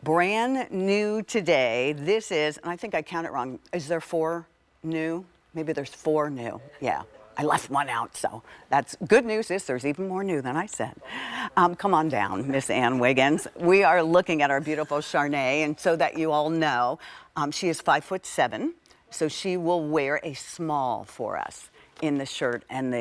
Brand new today. This is, and I think I counted wrong. Is there 4 new? Maybe there's 4 new. Yeah. I left one out, so that's good news. There's even more new than I said. Come on down, Miss Ann Wiggins. We are looking at our beautiful Charnay, and so that you all know, she is 5'7", so she will wear a small for us in the shirt and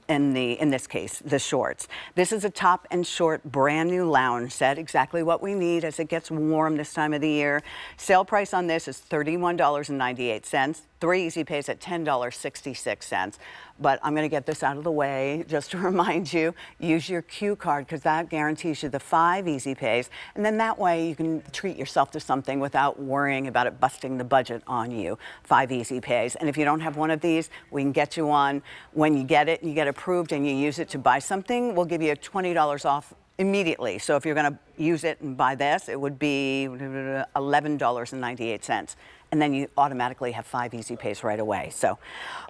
in this case, the shorts. This is a top and short brand new lounge set, exactly what we need as it gets warm this time of the year. Sale price on this is $31.98. 3 easy pays at $10.66. But I'm going to get this out of the way just to remind you, use your Q card because that guarantees you the 5 easy pays. And then that way you can treat yourself to something without worrying about it busting the budget on you. 5 easy pays. And if you don't have one of these, we can get you one. When you get it, you get approved and you use it to buy something, we'll give you $20 off immediately. So if you're going to use it and buy this, it would be $11.98. And then you automatically have 5 easy pays right away. So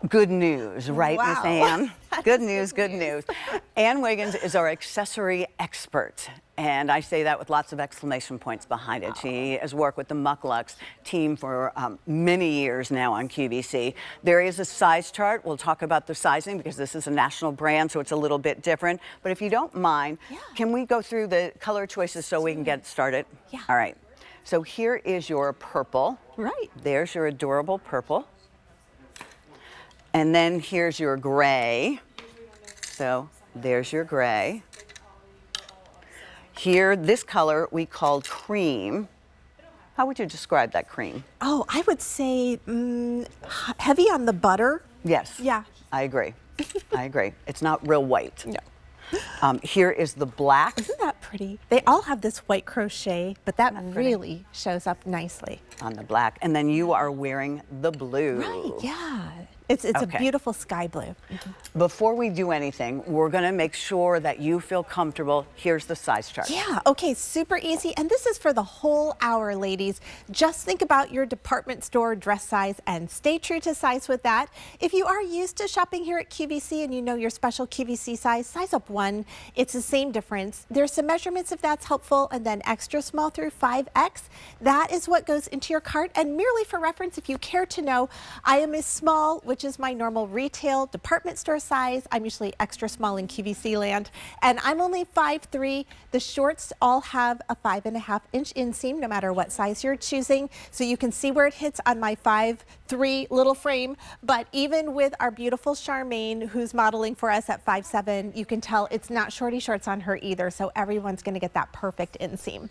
good news, right, wow. Miss Ann? Good news, good news. Ann Wiggins is our accessory expert. And I say that with lots of exclamation points behind it. She has worked with the MUK LUKS team for many years now on QVC. There is a size chart. We'll talk about the sizing because this is a national brand, so it's a little bit different. But if you don't mind, can we go through the color choices so we can get started? Yeah. All right. So here is your purple. Right. There's your adorable purple. And then here's your gray. So there's your gray. Here, this color we call cream. How would you describe that cream? Oh, I would say heavy on the butter. Yes. Yeah. I agree. I agree. It's not real white. No. Here is the black. Isn't that pretty? They all have this white crochet, but that really shows up nicely. On the black. And then you are wearing the blue. Right, yeah. It's a beautiful sky blue. Before we do anything, we're going to make sure that you feel comfortable. Here's the size chart. Yeah, okay, super easy. And this is for the whole hour, ladies. Just think about your department store dress size and stay true to size with that. If you are used to shopping here at QVC and you know your special QVC size, size up 1. It's the same difference. There's some measurements if that's helpful, and then extra small through 5X. That is what goes into your cart. And merely for reference, if you care to know, I am a small, which is my normal retail department store size. I'm usually extra small in QVC land, and I'm only 5'3". The shorts all have a 5.5-inch inseam, no matter what size you're choosing. So you can see where it hits on my 5'3" little frame. But even with our beautiful Charmaine, who's modeling for us at 5'7", you can tell it's not shorty shorts on her either. So everyone's going to get that perfect inseam.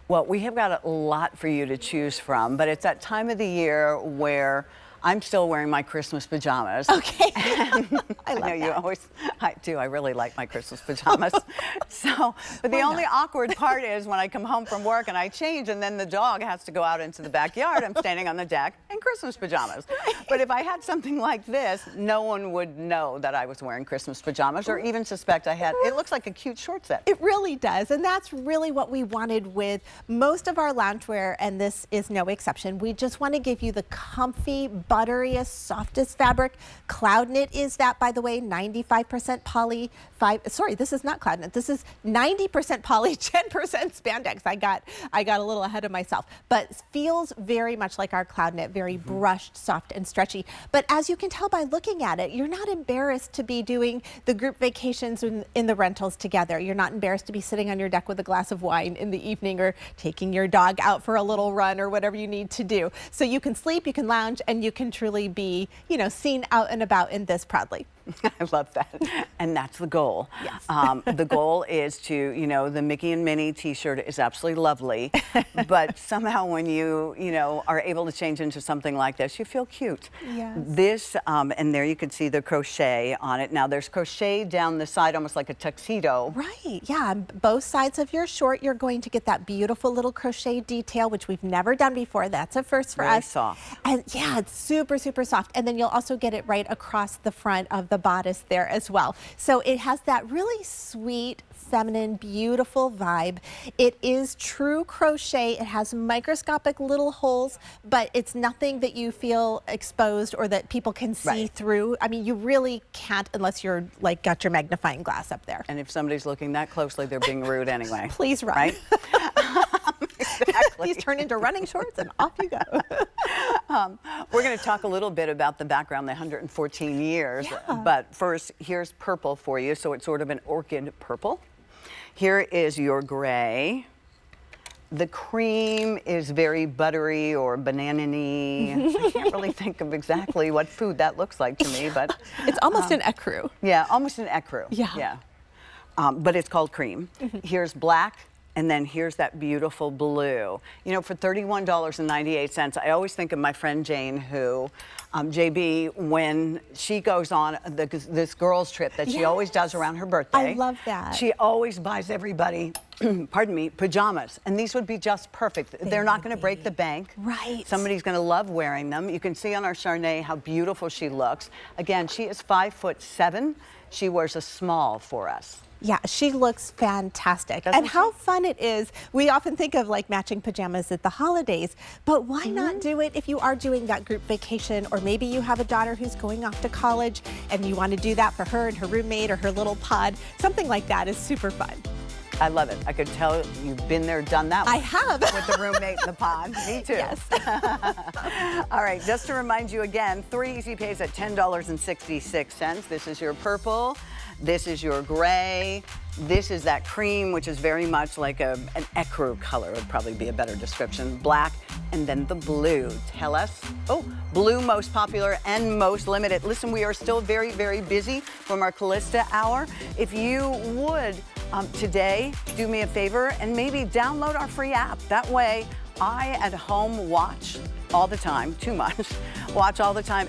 Well, we have got a lot for you to choose from, but it's that time of the year where I'm still wearing my Christmas pajamas. Okay. I love that. You always, I do. I really like my Christmas pajamas. But the only awkward part is when I come home from work and I change and then the dog has to go out into the backyard. I'm standing on the deck in Christmas pajamas. But if I had something like this, no one would know that I was wearing Christmas pajamas or even suspect I had. It looks like a cute short set. It really does. And that's really what we wanted with most of our loungewear, and this is no exception. We just want to give you the comfy, butteriest, softest fabric. Cloud knit is that, by the way, 95% poly. This is not cloud knit. This is 90% poly, 10% spandex. I got a little ahead of myself, but feels very much like our cloud knit, very brushed, soft, and stretchy. But as you can tell by looking at it, you're not embarrassed to be doing the group vacations in the rentals together. You're not embarrassed to be sitting on your deck with a glass of wine in the evening or taking your dog out for a little run or whatever you need to do. So you can sleep, you can lounge, and you can truly be, seen out and about in this proudly. I love that. And that's the goal. Yes. The goal is to, the Mickey and Minnie t-shirt is absolutely lovely, but somehow when you, are able to change into something like this, you feel cute. Yes. This, and there you can see the crochet on it. Now there's crochet down the side, almost like a tuxedo. Right, yeah. On both sides of your short, you're going to get that beautiful little crochet detail, which we've never done before. That's a first for us. Really soft. And yeah, it's super, super soft. And then you'll also get it right across the front of the bodice there as well. So it has that really sweet, feminine, beautiful vibe. It is true crochet. It has microscopic little holes, but it's nothing that you feel exposed or that people can see through. I mean, you really can't unless you're got your magnifying glass up there. And if somebody's looking that closely, they're being rude anyway. Please run. Right? Exactly. These turn into running shorts and off you go. We're going to talk a little bit about the background, the 114 years. Yeah. But first, here's purple for you. So it's sort of an orchid purple. Here is your gray. The cream is very buttery or banana-y. I can't really think of exactly what food that looks like to me, but It's almost an ecru. yeah, almost an ecru. Yeah. But it's called cream. Here's black, and then here's that beautiful blue. You know, for $31.98, I always think of my friend Jane, who, JB, when she goes on this girls' trip that she always does around her birthday. I love that. She always buys everybody, pardon me, pajamas. And these would be just perfect. They're not going to break the bank. Right. Somebody's going to love wearing them. You can see on our Charnay how beautiful she looks. Again, she is 5'7". She wears a small for us. Yeah, she looks fantastic. Doesn't And she? how fun it is. We often think of like matching pajamas at the holidays, but why not do it if you are doing that group vacation, or maybe you have a daughter who's going off to college and you want to do that for her and her roommate or her little pod. Something like that is super fun. I love it. I could tell you've been there, done that. I have. With the roommate in the pod. Me too. Yes. All right, just to remind you again, 3 easy pays at $10.66. This is your purple. This is your gray. This is that cream, which is very much like an ecru color, would probably be a better description. Black, and then the blue. Tell us. Oh, blue most popular and most limited. Listen, we are still very, very busy from our Callista hour. If you would today do me a favor and maybe download our free app. That way I at home watch all the time, too much, watch all the time.